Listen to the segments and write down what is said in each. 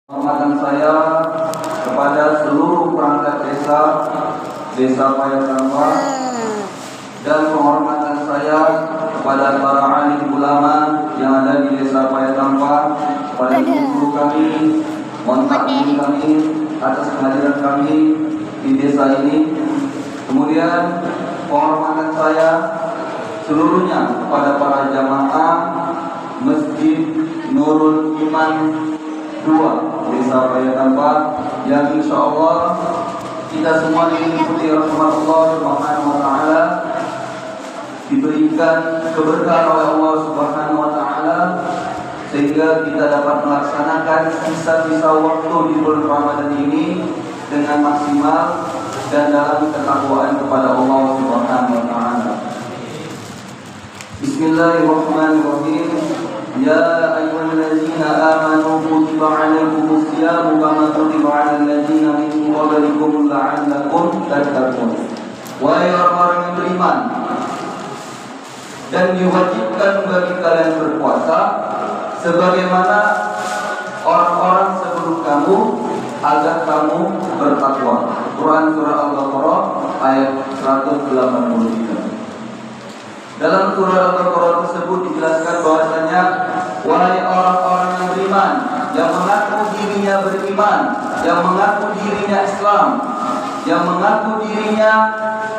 Penghormatan saya kepada seluruh perangkat desa Payatamba, dan penghormatan saya kepada para alim ulama yang ada di desa Payatamba, kepada guru kami, mohon takdim kami atas kehadiran kami di desa ini. Kemudian penghormatan saya seluruhnya kepada para jamaah Masjid Nurul Iman 2 Desa Payatamba, yang insya Allah kita semua diikuti rahmat Allah Subhanahu wa Ta'ala, diberikan keberkahan oleh Allah Subhanahu wa Ta'ala, sehingga kita dapat melaksanakan sisa-sisa waktu di bulan Ramadan ini dengan maksimal dan dalam ketakwaan kepada Allah Subhanahu wa Ta'ala. Bismillahirrahmanirrahim. Ya ayyuhalladzina amanu kutiba 'alaikumus syiyamu kama kutiba 'alal ladzina min qablikum la'allakum tattaqun. Wahai orang-orang yang beriman, dan diwajibkan bagi kalian berpuasa sebagaimana orang-orang sebelum kamu, agar kamu bertakwa. Quran surah Al-Baqarah ayat 183. Dalam surah Al-Baqarah tersebut dijelaskan bahwasanya wahai orang-orang yang beriman, yang mengaku dirinya beriman, yang mengaku dirinya Islam, yang mengaku dirinya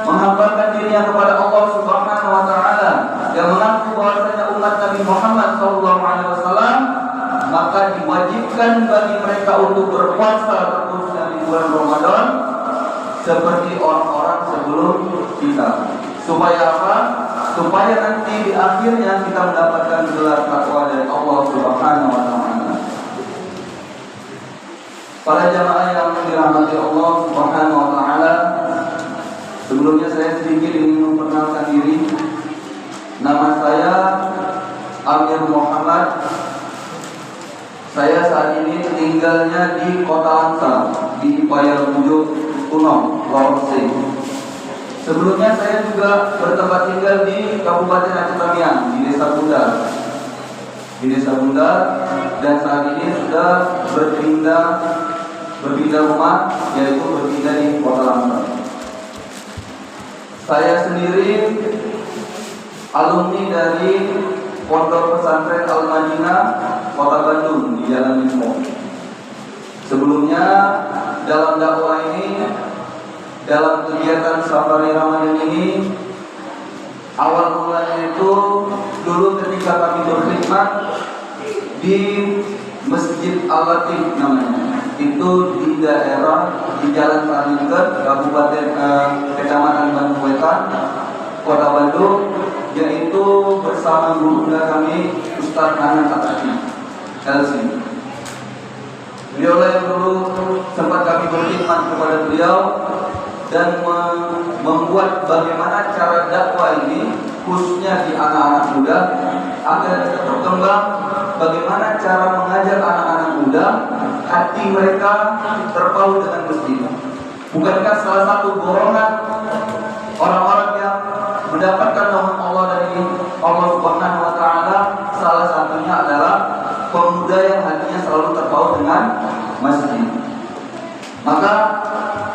menghambakan dirinya kepada Allah Subhanahu wa Ta'ala, yang mengaku bahwasanya umat Nabi Muhammad SAW, maka diwajibkan bagi mereka untuk berpuasa khususnya di bulan Ramadan seperti orang-orang sebelum kita. Supaya apa? Supaya nanti di akhirnya kita mendapatkan gelar takwa dari Allah Subhanahu wa Ta'ala. Para jamaah yang dirahmati Allah Subhanahu wa Ta'ala, sebelumnya saya sedikit ingin memperkenalkan diri. Nama saya Amir Muhammad. Saya saat ini tinggalnya di Kota Angsa, di Payalbujuk Kuno, Lorse. Sebelumnya saya juga bertempat tinggal di Kabupaten Aceh Tamiang, di Desa Bundar. Di Desa Bundar, dan saat ini sudah berpindah rumah, yaitu berpindah di Kota Lampung. Saya sendiri alumni dari Pondok Pesantren Al-Madinah Kota Bandung di Jalan Limpo. Sebelumnya dalam dakwah ini, dalam kegiatan Safari Ramadan ini, awal mulanya itu dulu ketika kami berkhidmat di Masjid Al-Latif namanya, itu di daerah di Jalan Taringket, Kabupaten Kecamatan Bandung Wetan, Kota Bandung, yaitu bersama guru kami Ustaz Hanan Ataki LC. Beliau yang dulu sempat kami berkhidmat kepada beliau dan membuat bagaimana cara dakwah ini khususnya di anak-anak muda agar bisa berkembang, bagaimana cara mengajak anak-anak muda hati mereka terpaut dengan masjid. Bukankah salah satu golongan orang-orang yang mendapatkan rahmat Allah dari Allah Subhanahu wa Ta'ala, salah satunya adalah pemuda yang hatinya selalu terpaut dengan masjid. Maka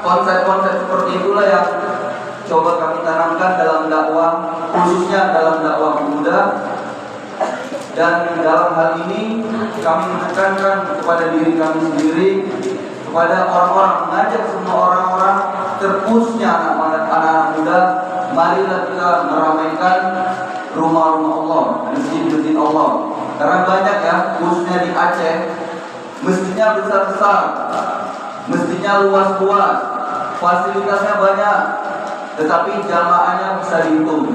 konsep-konsep seperti itulah yang coba kami tanamkan dalam dakwah, khususnya dalam dakwah pemuda. Dan dalam hal ini kami menekankan kepada diri kami sendiri, kepada orang-orang, mengajak semua orang-orang, terkhususnya anak-anak muda, marilah kita meramaikan rumah-rumah Allah, masjid-masjid Allah. Karena banyak ya, khususnya di Aceh, masjidnya besar-besar, masjidnya luas-luas, fasilitasnya banyak, tetapi jamaahnya bisa dihitung.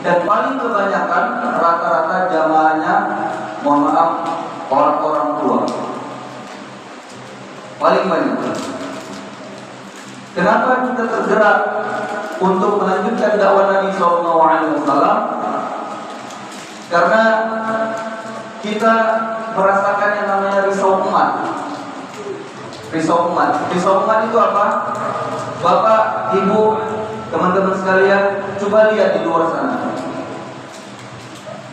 Dan paling kebanyakan rata-rata jamaahnya, mohon maaf, orang-orang tua. Paling banyak. Kenapa kita tergerak untuk melanjutkan dakwah Nabi SAW? Karena kita merasakan yang namanya risau umat. Risau umat itu apa? Bapak, Ibu, teman-teman sekalian, coba lihat di luar sana.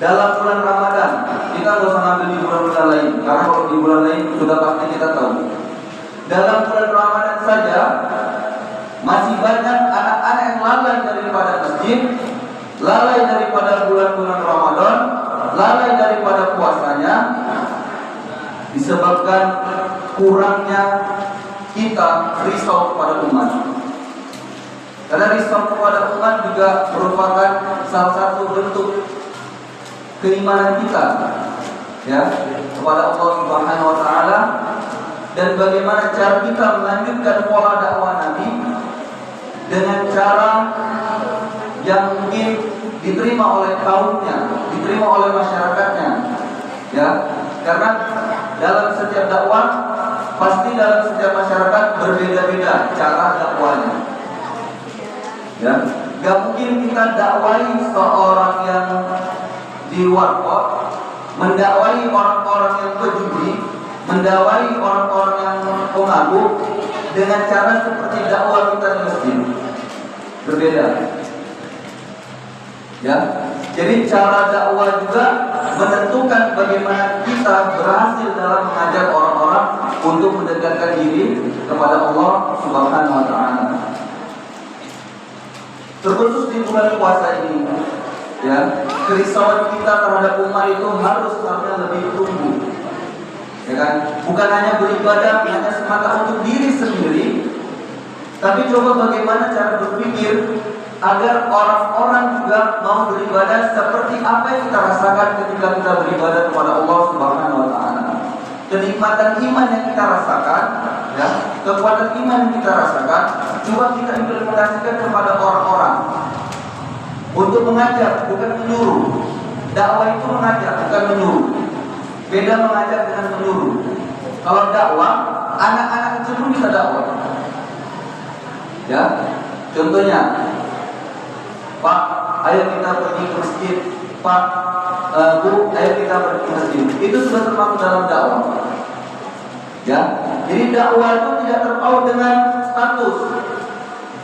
Dalam bulan Ramadan, kita nggak usah ngambil di bulan-bulan lain, karena kalau di bulan lain sudah pasti kita tahu. dalam bulan Ramadan saja masih banyak anak-anak yang lalai daripada masjid, lalai daripada bulan-bulan Ramadan, lalai daripada puasanya, disebabkan kurangnya kita risau kepada umat. Karena risau kepada umat juga merupakan salah satu bentuk keimanan kita, ya, kepada Allah Subhanahu wa taala, dan bagaimana cara kita melanjutkan pola dakwah Nabi dengan cara yang mungkin diterima oleh kaumnya, diterima oleh masyarakatnya, ya. Karena dalam setiap dakwah pasti dalam setiap masyarakat berbeda-beda cara dakwahnya, ya. Gak mungkin kita dakwai seorang yang di warkop, mendakwai orang-orang yang berjudi, mendakwai orang-orang yang pemabuk dengan cara seperti dakwah kita di masjid. Berbeda, ya. Jadi cara dakwah juga menentukan bagaimana kita berhasil dalam mengajak orang-orang untuk mendekatkan diri kepada Allah Subhanahu wa taala. Terkhusus di bulan puasa ini, ya, kerisauan kita terhadap umat itu harusnya lebih tumbuh, ya kan? Bukan hanya beribadah hanya semata untuk diri sendiri, tapi coba bagaimana cara berpikir agar orang-orang juga mau beribadah seperti apa yang kita rasakan ketika kita beribadah kepada Allah Subhanahu wa taala. Kenikmatan iman yang kita rasakan, ya, kekuatan iman yang kita rasakan, coba kita implementasikan kepada orang-orang. Untuk mengajak, bukan menyuruh. Dakwah itu mengajak, bukan menyuruh. Beda mengajak dengan menyuruh. Kalau dakwah, anak-anak kecil pun bisa dakwah. Ya, contohnya, Pak, ayo kita pergi ke masjid. Pak, Bu, ayo kita pergi ke masjid. Itu sudah termasuk dalam dakwah. Ya, jadi dakwah itu tidak terpaut dengan status.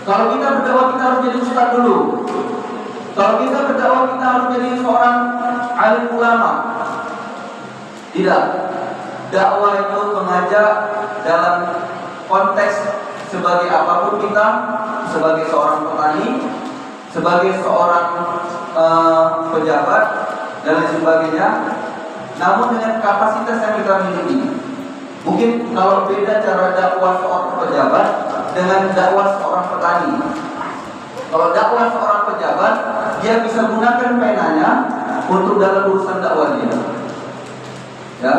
Kalau kita berdakwah kita harus jadi ustaz dulu. Kalau kita berdakwah kita harus jadi seorang alim ulama. Tidak. Dakwah itu mengajak dalam konteks sebagai apapun kita, sebagai seorang petani, sebagai seorang pejabat dan lain sebagainya. Namun dengan kapasitas yang kita miliki. Mungkin kalau beda cara dakwah seorang pejabat dengan dakwah seorang petani. Kalau dakwah seorang pejabat, dia bisa gunakan penanya untuk dalam urusan dakwah dia. Ya,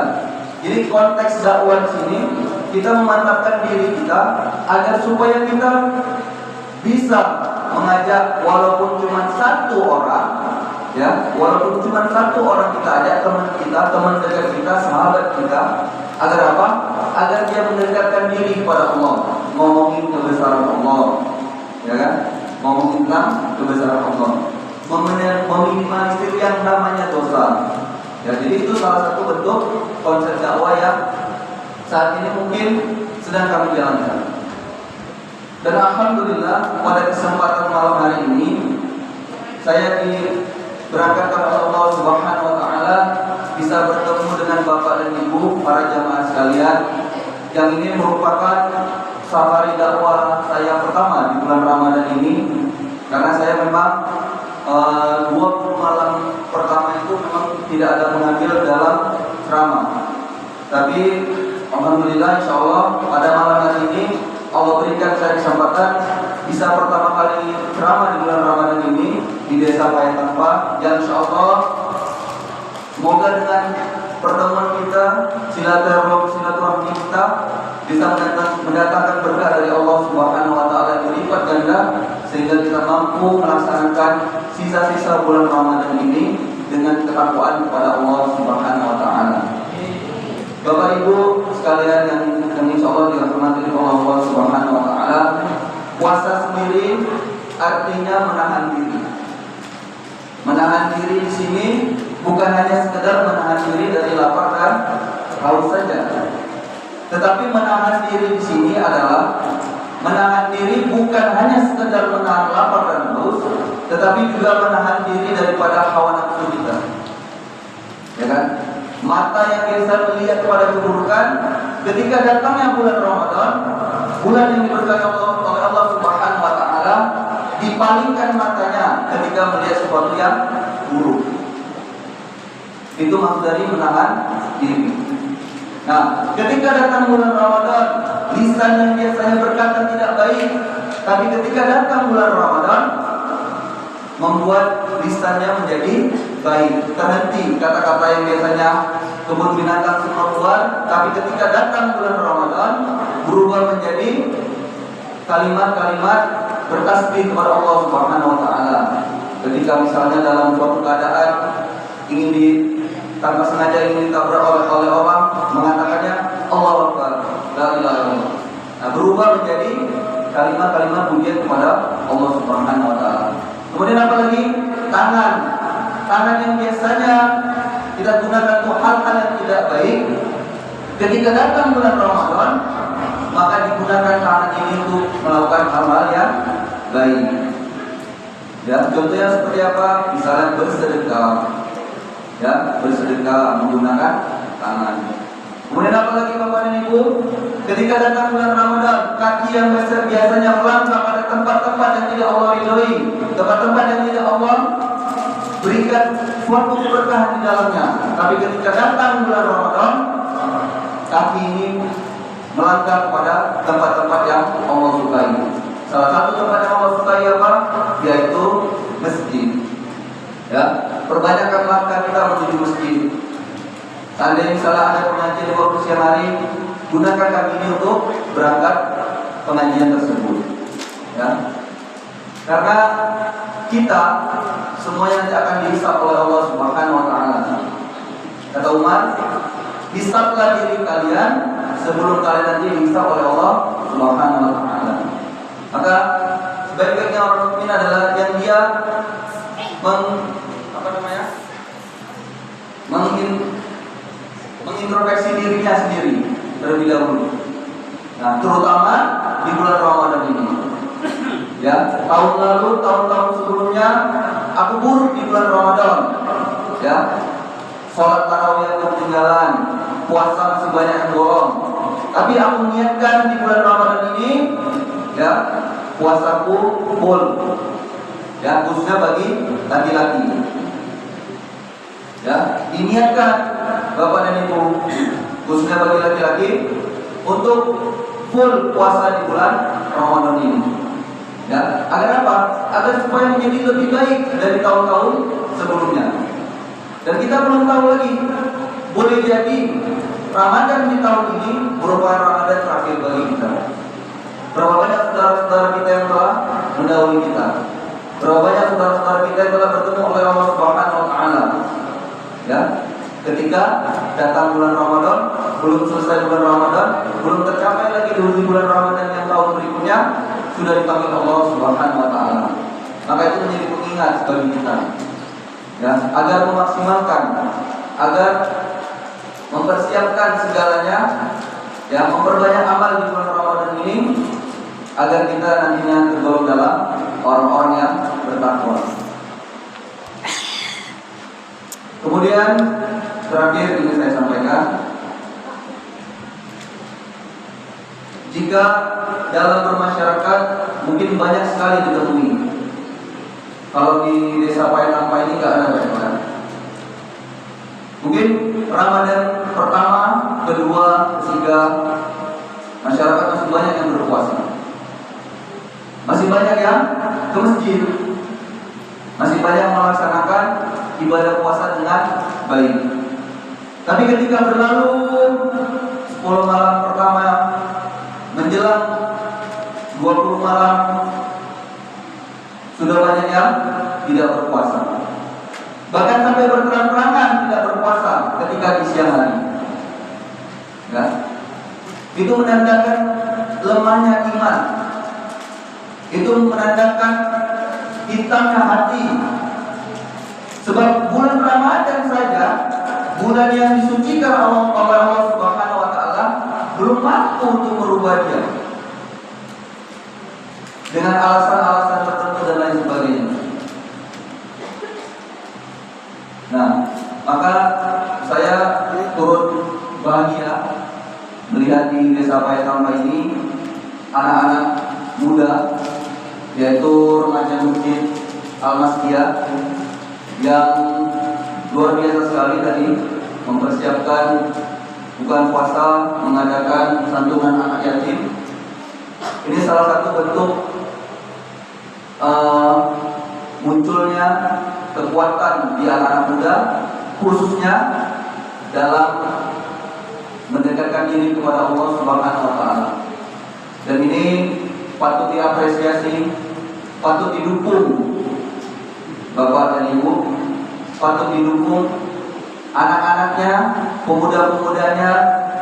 jadi konteks dakwah di sini kita memantapkan diri kita agar supaya kita bisa mengajak walaupun cuma satu orang, ya, walaupun cuma satu orang kita ajak teman kita, teman dekat kita, sahabat kita, agar apa? Agar dia mendekatkan diri kepada Allah, ngomongin kebesaran Allah, ya kan? Ngomongin tentang kebesaran Allah, meminimalisir yang namanya dosa. Ya, jadi itu salah satu bentuk konsep dakwah yang saat ini mungkin sedang kami jalankan. Dan alhamdulillah pada kesempatan malam hari ini saya diberangkatkan oleh Allah Subhanahu wa taala bisa bertemu dengan Bapak dan Ibu para jamaah sekalian, yang ini merupakan safari dakwah saya pertama di bulan Ramadan ini, karena saya memang 20 malam pertama itu memang tidak ada mengambil dalam ceramah. Tapi alhamdulillah insyaallah pada malam hari ini Allah berikan saya kesempatan bisa pertama kali ceramah di bulan Ramadan ini di Desa Payatampa, yang insyaallah semoga dengan pertemuan kita, silaturahmi kita bisa mendatangkan berkah dari Allah Subhanahu wa taala yang berlipat ganda, sehingga kita mampu melaksanakan sisa-sisa bulan Ramadan ini dengan ketakwaan kepada Allah Subhanahu wa taala. Bapak Ibu sekalian yang insyaallah dirahmati oleh Allah Subhanahu wa taala, puasa sendiri artinya menahan diri. Menahan diri di sini bukan hanya sekedar menahan diri dari lapar dan haus saja. Tetapi menahan diri di sini adalah menahan diri bukan hanya sekedar menahan lapar dan haus, tetapi juga menahan diri daripada hawa nafsu kita. Ya kan? Mata yang biasa melihat kepada keburukan, ketika datangnya bulan Ramadan, bulan yang diberkahi oleh Allah Subhanahu wa taala, dipalingkan matanya ketika melihat sesuatu yang buruk. Itu maksud dari menahan diri. Nah, ketika datang bulan Ramadan, lisan yang biasanya berkata tidak baik, tapi ketika datang bulan Ramadan, membuat lisannya menjadi baik. Terhenti kata-kata yang biasanya kebun binatang semua keluar, tapi ketika datang bulan Ramadan, berubah menjadi kalimat-kalimat bertasbih kepada Allah Subhanahu wa taala. Ketika misalnya dalam suatu keadaan tanpa sengaja ingin ditabrak oleh orang, mengatakannya Allahu Akbar, la ilaha illallah. Nah, berubah menjadi kalimat-kalimat pujian kepada Allah Subhanahu wa taala. Kemudian apa lagi? Tangan yang biasanya kita gunakan untuk hal-hal yang tidak baik, ketika datang bulan Ramadan, maka digunakan tangan ini untuk melakukan hal-hal yang baik. Ya, contohnya seperti apa? Misalnya bersedekah. Ya, bersedekah menggunakan tangan. Kemudian apa lagi Bapak dan Ibu? Ketika datang bulan Ramadan, kaki yang biasanya melangkah pada tempat-tempat yang tidak Allah ridhoi, tempat-tempat yang tidak Allah berikan suatu keberkahan di dalamnya. Tapi ketika datang bulan Ramadan, kaki ini melangkah kepada tempat-tempat yang Allah sukai. Salah satu tempat yang Allah sukai apa? Yaitu masjid. Ya, perbanyakkan langkah kita menuju masjid. Seandainya misalnya ada pengajian di waktu siang hari, gunakan kaki ini untuk berangkat pengajian tersebut. Ya, karena kita semuanya nanti akan dihisab oleh Allah Subhanahu wa taala. Kata Umar, hisablah diri kalian sebelum kalian nanti dihisab oleh Allah Subhanahu wa taala. Maka sebaik-baiknya orang mukmin adalah yang dia mengintrospeksi dirinya sendiri terlebih dahulu. Nah, terutama di bulan Ramadan ini. Ya, tahun lalu, tahun-tahun sebelumnya aku buruk di bulan Ramadan. Ya, sholat tarawih yang ketinggalan, puasa masih banyak yang bolong. Tapi aku niatkan di bulan Ramadan ini, ya, puasaku full. Ya, khususnya bagi laki-laki. Ya, diniatkan Bapak dan Ibu, khususnya bagi laki-laki, untuk full puasa di bulan Ramadan ini. Ya, agar apa? Agar supaya menjadi lebih baik dari tahun-tahun sebelumnya. Dan kita belum tahu lagi, boleh jadi Ramadan di tahun ini merupakan Ramadan terakhir bagi kita. Berapa banyak saudara-saudara kita yang telah mendahului kita? Berapa banyak saudara-saudara kita yang telah bertemu oleh Allah Subhanahu wa taala? Ya, ketika datang bulan Ramadan, belum selesai bulan Ramadan, belum tercapai lagi di bulan Ramadan yang tahun berikutnya, sudah dipanggil Allah Subhanahu wa taala. Maka itu menjadi pengingat bagi kita. Ya, agar memaksimalkan, agar mempersiapkan segalanya, ya, memperbanyak amal di bulan Ramadan ini, agar kita nantinya tergolong dalam orang-orang yang bertakwa. Kemudian terakhir ini saya sampaikan, jika dalam bermasyarakat mungkin banyak sekali ditemui. Kalau di desa Payatampa ini nggak ada banyak. Mungkin Ramadan pertama, kedua, ketiga, masyarakat masih banyak yang berpuasa, masih banyak yang ke masjid, masih banyak melaksanakan ibadah puasa dengan baik. Tapi ketika berlalu 10 malam pertama menjelang 20 malam, sudah banyak yang tidak berpuasa. Bahkan sampai berterang-terangan tidak berpuasa ketika di siang hari. Ya. Itu menandakan lemahnya iman. Itu menandakan hitamnya hati. Sebab bulan Ramadan saja, bulan yang disucikan oleh Allah Subhanahu wa taala, belum mampu untuk merubah dia dengan alasan-alasan tertentu dan lain sebagainya. Nah, maka saya turut bahagia melihat lihat di Desa Payatama ini anak-anak muda, yaitu remaja masjid Al-Masjidiyah yang luar biasa sekali tadi mempersiapkan bukan puasa, mengadakan santunan anak yatim. Ini salah satu bentuk munculnya kekuatan di anak-anak muda, khususnya dalam mendekatkan diri kepada Allah Subhanahu wa Ta'ala. Dan ini patut diapresiasi, patut didukung Bapak dan Ibu, patut didukung anak-anaknya, pemuda-pemudanya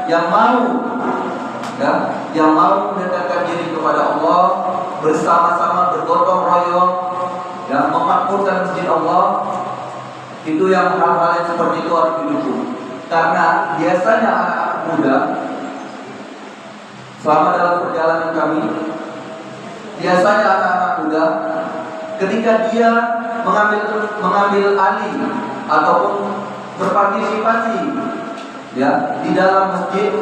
yang mau mendekatkan diri kepada Allah, bersama-sama bergotong royong dan memakmurkan masjid Allah. Itu yang hal-hal yang seperti itu harus didukung. Karena biasanya anak-anak muda selama dalam perjalanan kami, biasanya anak-anak muda ketika dia mengambil alih ataupun berpartisipasi ya di dalam masjid,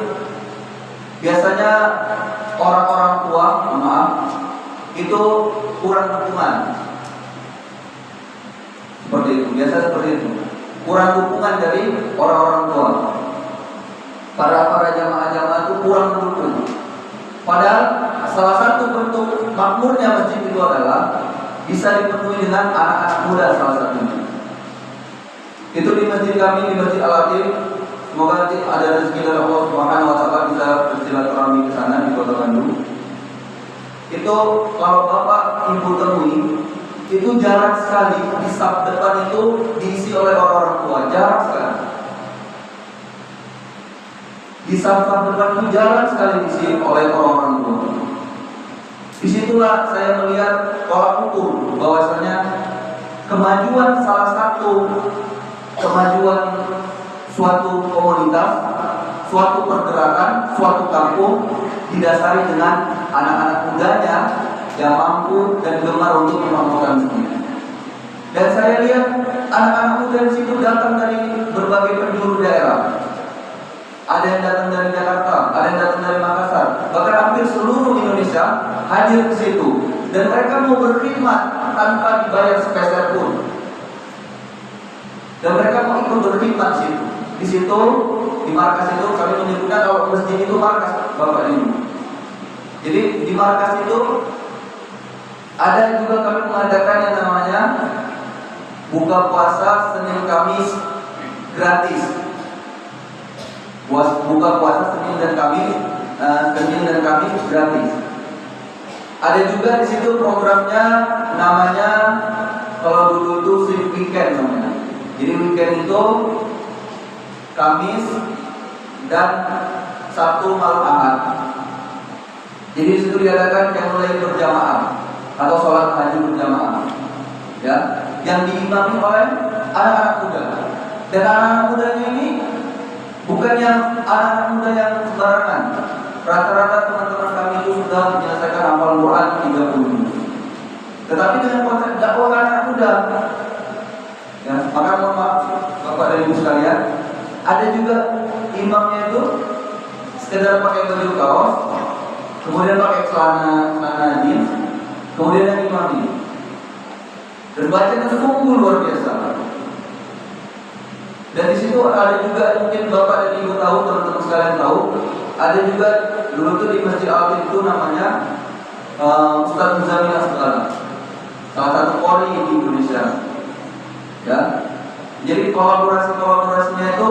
biasanya orang-orang tua, itu kurang dukungan. Seperti itu, biasa seperti itu. Kurang dukungan dari orang-orang tua. Para jamaah-jamaah itu kurang mendukung. Padahal salah satu bentuk makmurnya masjid itu adalah bisa dipenuhi dengan anak-anak muda salah satunya. Itu di masjid kami, di Masjid Al-Latif. Semoga nanti ada rezeki dari Allah Subhanahu wa Ta'ala bisa bersilaturahmi ke sana di Kota Bandung. Itu kalau Bapak Ibu temui, itu jarang sekali di saf depan itu diisi oleh orang-orang tua, jarang sekali. Di saf depan itu jarang sekali diisi oleh orang-orang tua. Disitulah saya melihat tolak ukur bahwasanya kemajuan salah satu kemajuan suatu komunitas, suatu pergerakan, suatu kampung didasari dengan anak-anak mudanya yang mampu dan gemar untuk memakmurkan masjid. Dan saya lihat anak-anak muda di situ datang dari berbagai penjuru daerah. Ada yang datang dari Jakarta, ada yang datang dari Makassar, bahkan hampir seluruh Indonesia hadir ke situ. Dan mereka mau berkhidmat tanpa dibayar sepeser pun. Dan mereka mau ikut berkhidmat di situ. Di situ, di markas itu kami menyebutkan kalau masjid itu markas Bapak Ibu. Jadi di markas itu ada juga kami mengadakan yang namanya buka puasa Senin Kamis gratis. Buka puasa Senin dan Kamis gratis. Ada juga di situ programnya namanya kalau dulu itu shift weekend namanya. Jadi weekend itu Kamis dan Sabtu malam Ahad. Jadi di situ diadakan yang mulai berjamaah atau sholat haji berjamaah, ya, yang diimami oleh anak-anak muda. Dan anak-anak mudanya ini bukan yang anak-anak muda yang sembarangan. Rata-rata teman-teman kami itu sudah menyelesaikan hafal Quran 30. Tetapi dengan konsep dakwah anak muda, ya, maka mohon maaf Bapak dan Ibu sekalian, ada juga imamnya itu sekedar pakai baju kaos, kemudian pakai celana jeans, kemudian yang imam ini, dan bacanya sungguh luar biasa. Dan di situ ada juga mungkin Bapak dan Ibu tahu, teman-teman sekalian tahu, ada juga dulu tuh di Masjid Al-Latif itu namanya Ustaz Muzamil Asqalani, salah satu qori di Indonesia. Ya, jadi kolaborasinya itu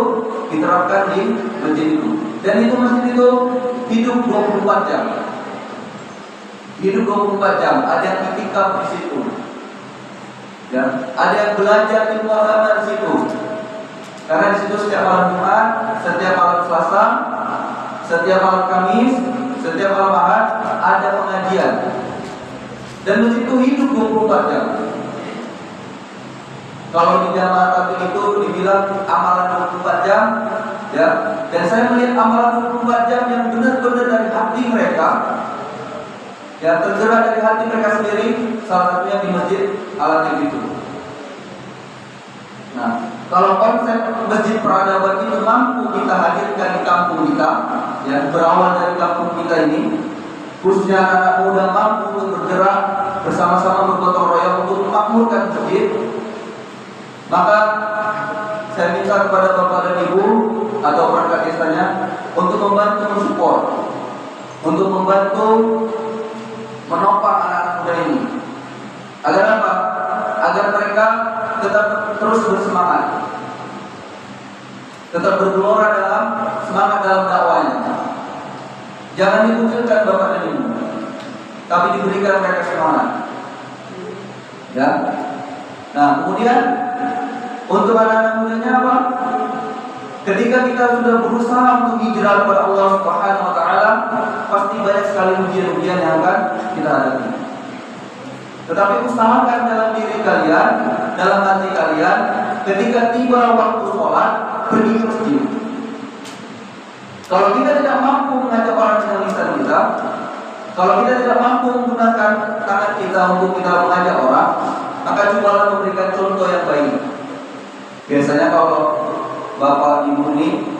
diterapkan di masjid itu. Dan itu masjid itu hidup 24 jam. Hidup 24 jam. Ada yang iktikaf di situ. Ya, ada yang belajar ilmu agama di situ. Karena di situ setiap malam Jumat, setiap malam Selasa, setiap malam Kamis, setiap malam Ahad ada pengajian. Dan masjid itu hidup 24 jam. Kalau di jamaah tabligh itu dibilang amalan 24 jam, ya. Dan saya melihat amalan 24 jam yang benar-benar dari hati mereka, ya, tergerak dari hati mereka sendiri. Salah satunya di Masjid Al-Latif itu. Nah, Kalau konsep masjid peradaban itu mampu kita hadirkan di kampung kita, ya, berawal dari kampung kita ini, khususnya anak muda mampu untuk bergerak bersama-sama bergotong royong untuk memakmurkan masjid, maka saya minta kepada bapak dan ibu atau perangkat desanya untuk membantu mensupport, untuk membantu menopang anak-anak muda ini. Agar apa? Agar mereka tetap terus bersemangat, tetap bergelora dalam semangat dalam dakwahnya. Jangan dikucilkan bapak dan ibu, tapi diberikan mereka semangat. Ya. Nah, kemudian untuk anak-anak mudanya apa? Ketika kita sudah berusaha untuk hijrah kepada Allah Subhanahu wa taala, pasti banyak sekali ujian-ujian yang akan kita hadapi. Tetapi usahakan dalam diri kalian, dalam hati kalian, ketika tiba waktu sholat, pergi ke masjid. Kalau kita tidak mampu mengajak orang dengan lisan kita, kalau kita tidak mampu menggunakan tangan kita untuk kita mengajak orang, maka cobalah memberikan contoh yang baik. Biasanya kalau bapak ibu ini,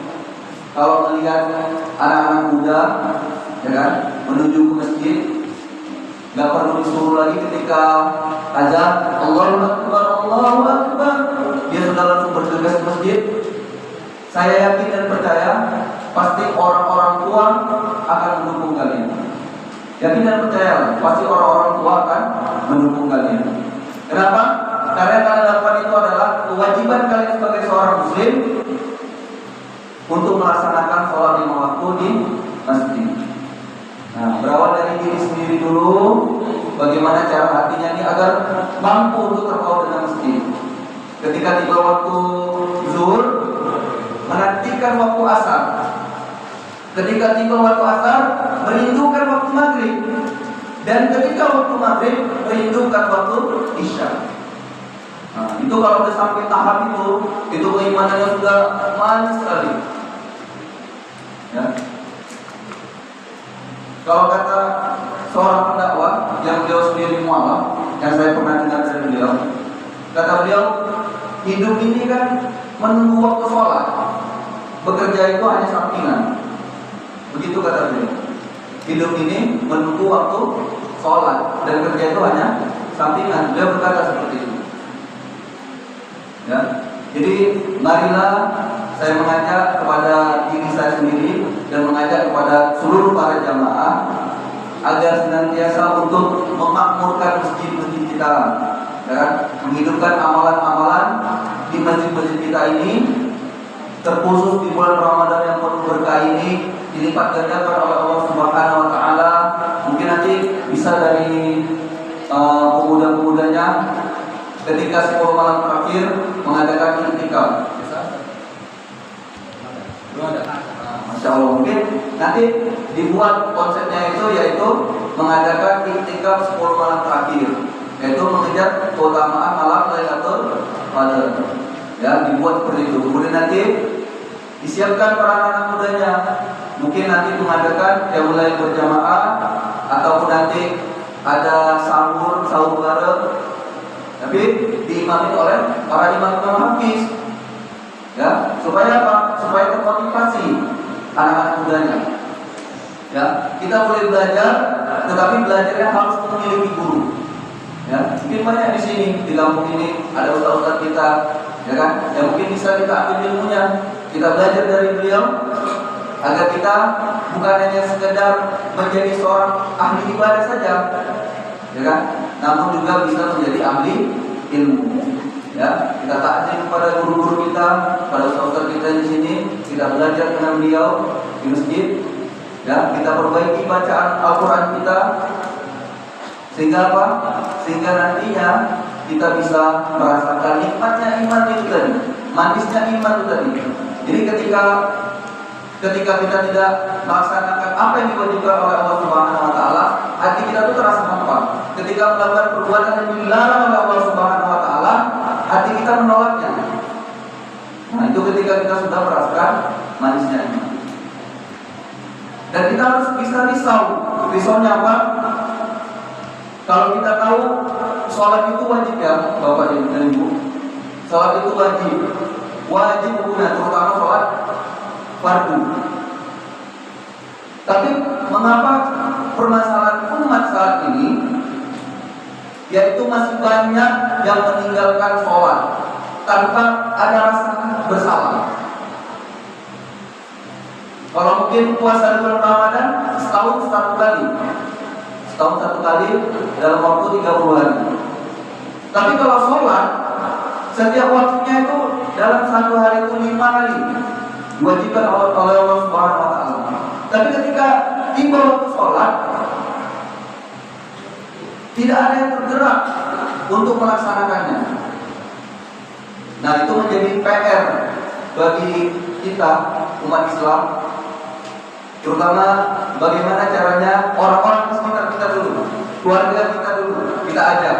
kalau melihat anak-anak muda, ya kan, menuju ke masjid, nggak perlu disuruh lagi ketika azan Allahu Akbar, Allahu Akbar, dia sudah langsung bergegas ke masjid. Saya yakin dan percaya pasti orang-orang tua akan mendukung kalian. Yakin dan percaya pasti orang-orang tua akan mendukung kalian. Kenapa? Karena yang kalian lakukan itu adalah kewajiban kalian sebagai seorang muslim untuk melaksanakan sholat 5 waktu di masjid. Nah, berawal dari diri sendiri dulu, bagaimana cara hatinya ini agar mampu untuk terpaut dengan masjid. Ketika tiba waktu zuhur, menantikan waktu asar. Ketika tiba waktu asar, merindukan waktu maghrib. Dan ketika waktu maghrib, merindukan waktu isya. Nah, itu kalau sudah sampai tahap itu keimanannya sudah manis sekali. Ya. Kalau kata seorang pendakwah yang beliau sendiri mualaf, yang saya pernah dengar dari beliau, kata beliau, hidup ini kan menunggu waktu sholat, bekerja itu hanya sampingan. Begitu kata beliau. Hidup ini menunggu waktu sholat dan kerja itu hanya sampingan. Beliau berkata seperti itu. Ya, jadi marilah saya mengajak kepada diri saya sendiri dan mengajak kepada seluruh para jamaah agar senantiasa untuk memakmurkan masjid-masjid kita, ya, menghidupkan amalan-amalan di masjid-masjid kita ini, terkhusus di bulan Ramadan yang penuh berkah ini, dilipat gandakan oleh Allah Subhanahu wa taala. Mungkin nanti bisa dari pemuda-pemudanya ketika 10 malam terakhir mengadakan i'tikaf. Masya Allah, mungkin nanti dibuat konsepnya itu yaitu mengadakan i'tikaf 10 malam terakhir, yaitu mengejar keutamaan malam Lailatul Qadar. Ya, dibuat seperti itu. Kemudian nanti disiapkan para anak mudanya. Mungkin nanti mengadakan yang mulai berjamaah ataupun nanti ada sahur bareng. Tapi diimami oleh para imam-imam hafiz, ya, supaya apa? Supaya termotivasi anak-anak mudanya. Ya, kita boleh belajar, tetapi belajarnya harus memiliki guru. Ya, mungkin banyak di sini di kampung ini ada ustaz-ustaz kita, ya kan? Yang mungkin bisa kita ambil ilmunya, kita belajar dari beliau, agar kita bukan hanya sekedar menjadi seorang ahli ibadah saja, ya kan? Namun juga bisa menjadi ahli ilmu. Ya, kita takzim kepada guru-guru kita, pada ustaz kita di sini, kita belajar dengan beliau di masjid. Ya, kita perbaiki bacaan Al-Quran kita, sehingga apa? Sehingga nantinya kita bisa merasakan nikmatnya iman itu tadi, manisnya iman itu tadi. Jadi ketika kita tidak melaksanakan apa yang diwajibkan oleh Allah Subhanahu wa taala, hati kita itu terasa hampa. Ketika melakukan perbuatan yang dilarang oleh Allah Subhanahu wa taala, hati kita menolaknya. Nah, itu ketika kita sudah merasakan manisnya iman. Dan kita harus bisa risau. Risaunya apa? Kalau kita tahu sholat itu wajib, ya Bapak dan Ibu, sholat itu wajib. wajib hukumnya, terutama sholat fardu. Tapi mengapa permasalahan umat saat ini, yaitu masih banyak yang meninggalkan sholat tanpa ada rasa bersalah? Kalau mungkin puasa di bulan Ramadan setahun satu kali dalam waktu 30 hari. Tapi kalau sholat setiap waktunya itu dalam satu hari itu 5 kali diwajibkan oleh Allah Subhanahu Wa Taala. Tapi ketika tiba waktu sholat tidak ada yang tergerak untuk melaksanakannya. Nah, itu menjadi PR bagi kita umat Islam, terutama bagaimana caranya orang-orang di sekitar kita dulu, keluarga kita dulu, kita ajak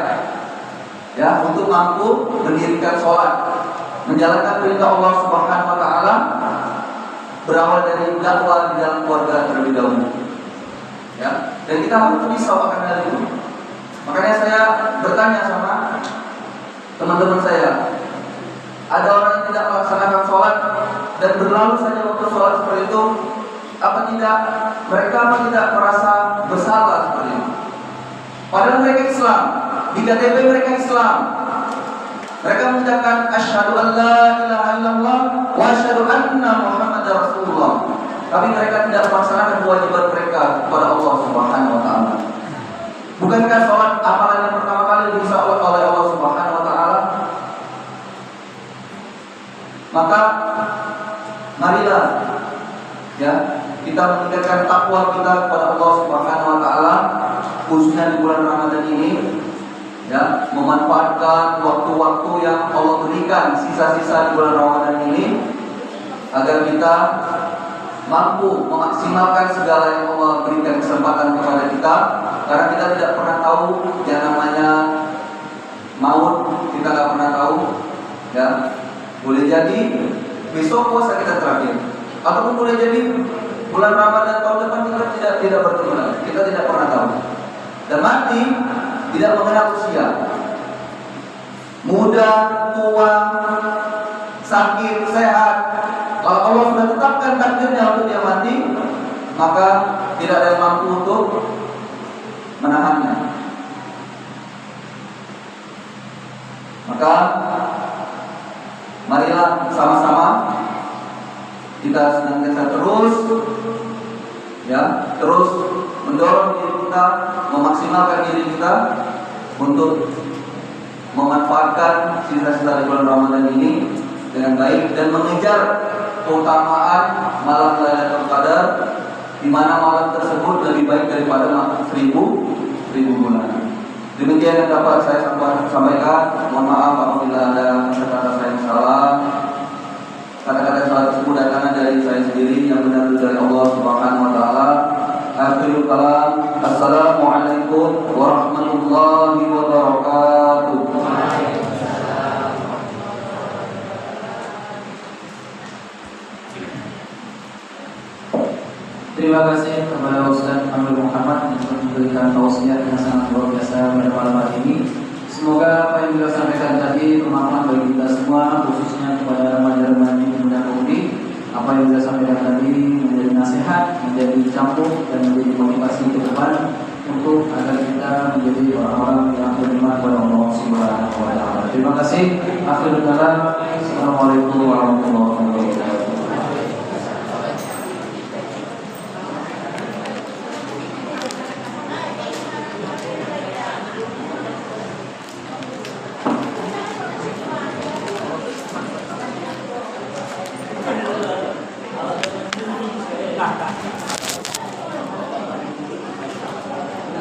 ya untuk mampu mendirikan sholat, menjalankan perintah Allah Subhanahu Wa Taala, berawal dari dakwah di dalam keluarga terlebih dahulu. Ya, dan kita harus bisa akan hal itu. Makanya saya bertanya sama teman-teman saya, ada orang yang tidak melaksanakan sholat dan berlalu saja waktu sholat seperti itu, mereka tidak merasa bersalah seperti itu? Padahal mereka Islam, di KTP mereka Islam, mereka mengucapkan asyhadu an la ilaha illallah wa asyhadu anna muhammadar rasulullah, tapi mereka tidak melaksanakan kewajiban mereka kepada Allah Subhanahu Wa Taala. Bukankah sholat amalan yang pertama kali bisa oleh Allah Subhanahu Wa Taala? Maka marilah ya kita meningkatkan takwa kita kepada Allah Subhanahu Wa Taala, khususnya di bulan Ramadan ini, ya, memanfaatkan waktu-waktu yang Allah berikan sisa-sisa di bulan Ramadan ini agar kita mampu memaksimalkan segala yang Allah berikan kesempatan kepada kita, karena kita tidak pernah tahu yang namanya maut, kita tidak pernah tahu, ya. Boleh jadi besok puasa kita terakhir, ataupun boleh jadi bulan Ramadan tahun depan kita tidak bertemu lagi. Kita tidak pernah tahu. Dan mati tidak mengenal usia, muda, tua, sakit, sehat. Kalau Allah sudah tetapkan takdirnya untuk dia mati, maka tidak ada yang mampu untuk menahannya. Maka marilah sama-sama kita senantiasa terus mendorong diri kita, memaksimalkan diri kita untuk memanfaatkan sisa-sisa di bulan Ramadan ini dengan baik dan mengejar keutamaan malam Lailatul Qadar, di mana malam tersebut lebih baik daripada 1000 bulan. Demikian yang dapat saya sampaikan. Mohon maaf apabila ada kata-kata saya yang salah. Kata-kata salah tersebut datangnya dari saya sendiri, yang benar dari Allah Subhanahu Wa Taala. Akhirul kalam. Assalamualaikum warahmatullahi wabarakatuh. Terima kasih kepada Ustaz Amir Muhammad yang telah memberikan tausiah yang sangat luar biasa pada malam hari ini. Semoga apa yang beliau sampaikan tadi bermanfaat bagi kita semua, khususnya kepada remaja-remaja muda pemudi. Apa yang beliau sampaikan tadi menjadi nasihat, menjadi campur dan menjadi motivasi ke depan untuk agar kita menjadi orang-orang yang beriman kepada Allah Subhanahu Wa Taala. Terima kasih. Akhirul kalam. Assalamualaikum warahmatullahi wabarakatuh. Nah,